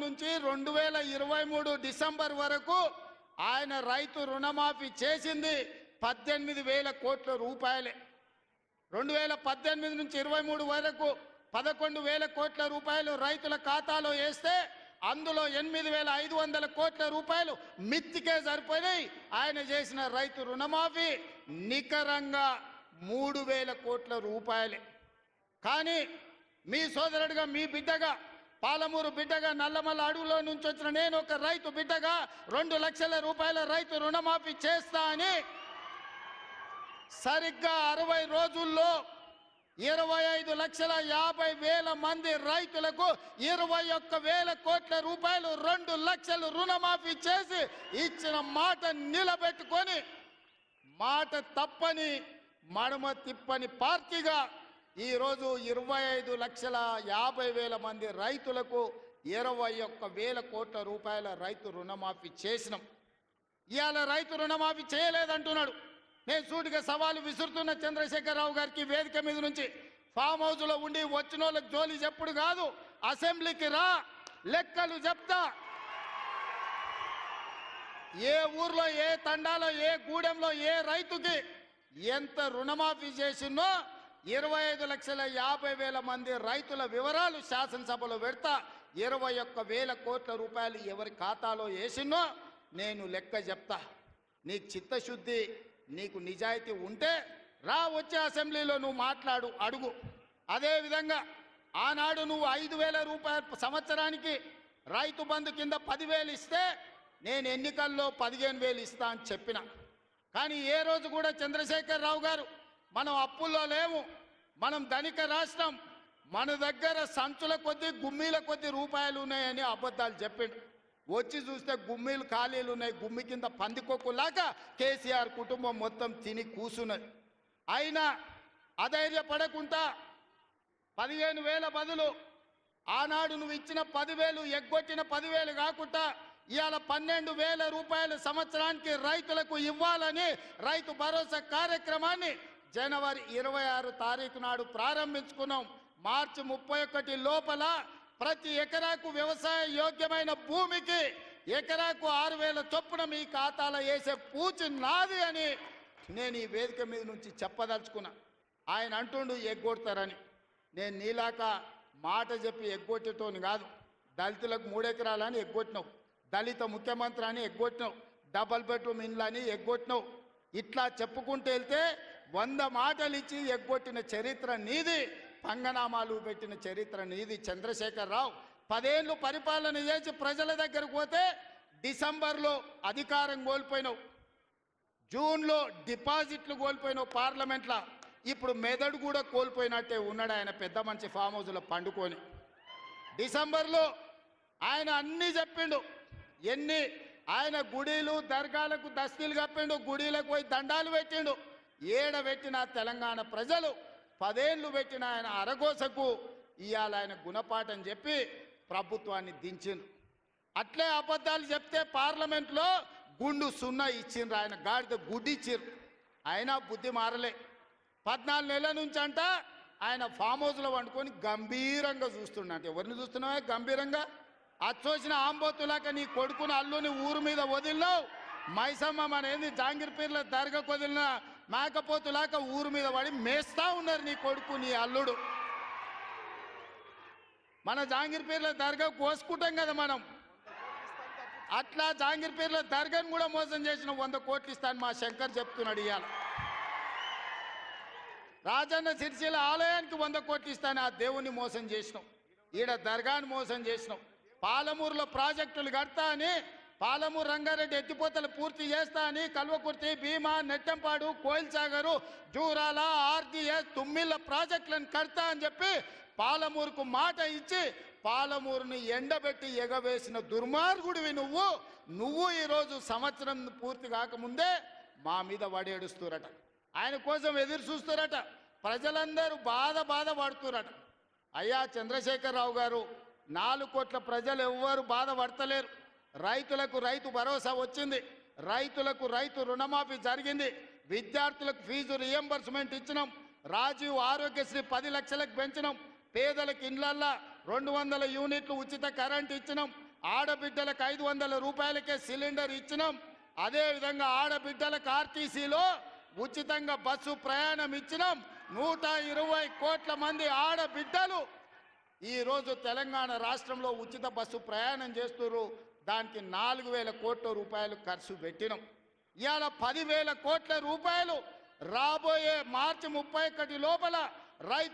నుంచి 2023 డిసెంబర్ వరకు ఆయన రైతు రుణమాఫీ చేసింది 18,000 కోట్ల రూపాయలే. 2018 నుంచి 23 వరకు 11,000 కోట్ల రూపాయలు రైతుల ఖాతాలో వేస్తే అందులో 8,500 కోట్ల రూపాయలు మిత్తికే సరిపోయినాయి. ఆయన చేసిన రైతు రుణమాఫీ నికరంగా 3,000 కోట్ల రూపాయలే. కానీ మీ సోదరుడిగా, మీ బిడ్డగా, పాలమూరు బిడ్డగా, నల్లమల్ల అడవులో నుంచి వచ్చిన నేను ఒక రైతు బిడ్డగా 2 లక్షల రూపాయల రైతు రుణమాఫీ చేస్తా అని సరిగ్గా 60 రోజుల్లో 25,50,000 మంది రైతులకు 21,000 కోట్ల రూపాయలు 2 లక్షలు రుణమాఫీ చేసి ఇచ్చిన మాట నిలబెట్టుకొని మాట తప్పని మడమ తిప్పని పార్టీగా ఈరోజు 25,50,000 మంది రైతులకు 21,000 కోట్ల రూపాయల రైతు రుణమాఫీ చేసినాం. ఇవాళ రైతు రుణమాఫీ చేయలేదంటున్నాడు. నేను సూటిగా సవాలు విసురుతున్న చంద్రశేఖరరావు గారికి వేదిక మీద నుంచి, ఫామ్ హౌస్లో ఉండి వచ్చిన వాళ్ళకి జోలి చెప్పుడు కాదు, అసెంబ్లీకి రా, లెక్కలు చెప్తా. ఏ ఊర్లో, ఏ తండాలో, ఏ గూడెంలో ఏ రైతుకి ఎంత రుణమాఫీ చేసినో 25,50,000 మంది రైతుల వివరాలు శాసనసభలో పెడతా. 21,000 కోట్ల రూపాయలు ఎవరి ఖాతాలో వేసినో నేను లెక్క చెప్తా. నీకు చిత్తశుద్ధి, నీకు నిజాయితీ ఉంటే రా, వచ్చే అసెంబ్లీలో నువ్వు మాట్లాడు, అడుగు. అదేవిధంగా ఆనాడు నువ్వు 5,000 రూపాయలు సంవత్సరానికి రైతు బంధు కింద 10,000 ఇస్తే నేను ఎన్నికల్లో 15,000 ఇస్తా అని చెప్పిన. కానీ ఏ రోజు కూడా చంద్రశేఖరరావు గారు మనం అప్పుల్లో లేము, మనం ధనిక రాష్ట్రం, మన దగ్గర సంచుల కొద్దీ గుమ్మీల కొద్దీ రూపాయలు ఉన్నాయని అబద్ధాలు చెప్పిండు. వచ్చి చూస్తే గుమ్మీలు ఖాళీలు ఉన్నాయి. గుమ్మి కింద పందికొక్కులాగా కేసీఆర్ కుటుంబం మొత్తం తిని కూసున్నది. అయినా అధైర్యపడకుండా 15,000 బదులు ఆనాడు నువ్వు ఇచ్చిన 10,000 ఎగ్గొట్టిన 10,000 కాకుండా ఇవాళ 12,000 రూపాయలు సంవత్సరానికి రైతులకు ఇవ్వాలని రైతు భరోసా కార్యక్రమాన్ని జనవరి 26 తారీఖు నాడు ప్రారంభించుకున్నాం. మార్చి 31 లోపల ప్రతి ఎకరాకు వ్యవసాయ యోగ్యమైన భూమికి ఎకరాకు 6,000 చొప్పున మీ ఖాతాలో వేసే పూచి నాది అని నేను ఈ వేదిక మీద నుంచి చెప్పదలుచుకున్నా. ఆయన అంటుండు ఎగ్గొడతారని. నేను నీలాక మాట చెప్పి ఎగ్గొట్టేటోని కాదు. దళితులకు 3 ఎకరాలని ఎగ్గొట్టినావు, దళిత ముఖ్యమంత్రి అని ఎగ్గొట్టినావు, డబల్ బెడ్రూమ్ ఇండ్లు అని ఎగ్గొట్టినావు. ఇట్లా చెప్పుకుంటూ వెళ్తే 100 మాటలు ఇచ్చి ఎగ్గొట్టిన చరిత్ర నీది, పంగనామాలు పెట్టిన చరిత్ర నీది. చంద్రశేఖరరావు 10 ఏళ్ళు పరిపాలన చేసి ప్రజల దగ్గరకు పోతే డిసెంబర్లో అధికారం కోల్పోయినావు, జూన్లో డిపాజిట్లు కోల్పోయినావు పార్లమెంట్లో. ఇప్పుడు మెదడు కూడా కోల్పోయినట్టే ఉన్నాడు ఆయన పెద్ద మనిషి ఫామ్ హౌస్లో పండుకొని. డిసెంబర్లో ఆయన అన్నీ చెప్పిండు. ఆయన గుడీలు దర్గాలకు దస్తీలు కప్పిండు, గుడీలకు పోయి దండాలు పెట్టిండు. పెట్టిన తెలంగాణ ప్రజలు 10 ఏళ్ళు పెట్టిన ఆయన అరగోసకు ఇవాళ ఆయన గుణపాఠం చెప్పి ప్రభుత్వాన్ని దించిండు. అట్లే అబద్ధాలు చెప్తే పార్లమెంట్లో గుండు 0 ఇచ్చిండ్రు, ఆయన గాడిద గుడ్డి ఇచ్చిండ్రు. అయినా బుద్ధి మారలే. 14 నెలల నుంచి అంట ఆయన ఫామ్ హౌస్లో వండుకొని గంభీరంగా చూస్తుండ. ఎవరిని చూస్తున్నావే గంభీరంగా? అచ్చోసిన ఆంబోతులాక నీ కొడుకుని అల్లుని ఊరు మీద వదిలినావు. మైసమ్మ మన ఏంది జాంగీర్పీర్ల దర్గాకు వదిలిన మేకపోతులాక ఊరు మీద పడి మేస్తా ఉన్నారు నీ కొడుకు, నీ అల్లుడు. మన జాంగీర్పీర్ల దర్గా కోసుకుంటాం కదా మనం, అట్లా జాంగీర్పీర్ల దర్గాను కూడా మోసం చేసిన 100 కోట్లు ఇస్తాను మా శంకర్ చెప్తున్నాడు. ఇవాళ రాజన్న సిరిసిల్ల ఆలయానికి 100 కోట్లు ఇస్తాను, ఆ దేవుణ్ణి మోసం చేసినాం. ఈడ దర్గాను మోసం చేసినాం. పాలమూరులో ప్రాజెక్టులు కడతా అని, పాలమూరు రంగారెడ్డి ఎత్తిపోతలు పూర్తి చేస్తా అని కల్వకుర్తి, భీమా, నెట్టంపాడు, కోయిల్సాగరు, జూరాల, ఆర్డీఎస్, తుమ్మిళ్ళ ప్రాజెక్టులను కడతా అని చెప్పి పాలమూరుకు మాట ఇచ్చి పాలమూరుని ఎండబెట్టి ఎగవేసిన దుర్మార్గుడివి నువ్వు ఈరోజు సంవత్సరం పూర్తి కాకముందే మా మీద వడేడుస్తురట. ఆయన కోసం ఎదురు చూస్తురట. ప్రజలందరూ బాధపడుతురట. అయ్యా చంద్రశేఖరరావు గారు, 4 కోట్ల ప్రజలు ఎవ్వరు బాధపడతలేరు. రైతులకు రైతు భరోసా వచ్చింది, రైతులకు రైతు రుణమాఫీ జరిగింది, విద్యార్థులకు ఫీజు రియంబర్స్మెంట్ ఇచ్చినాం, రాజీవ్ ఆరోగ్యశ్రీ 10 లక్షలకు పెంచినాం, పేదలకు ఇండ్లల్లా 200 యూనిట్లు ఉచిత కరెంట్ ఇచ్చినాం, ఆడబిడ్డలకు 500 రూపాయలకే సిలిండర్ ఇచ్చినాం. అదే విధంగా ఆడబిడ్డలకు ఆర్టీసీలో ఉచితంగా బస్సు ప్రయాణం ఇచ్చినాం. 120 కోట్ల మంది ఆడబిడ్డలు ఈరోజు తెలంగాణ రాష్ట్రంలో ఉచిత బస్సు ప్రయాణం చేస్తున్నారు. దానికి 4,000 కోట్ల రూపాయలు ఖర్చు పెట్టినాం. ఇవాళ 10,000 కోట్ల రూపాయలు రాబోయే మార్చి 31 లోపల రైతు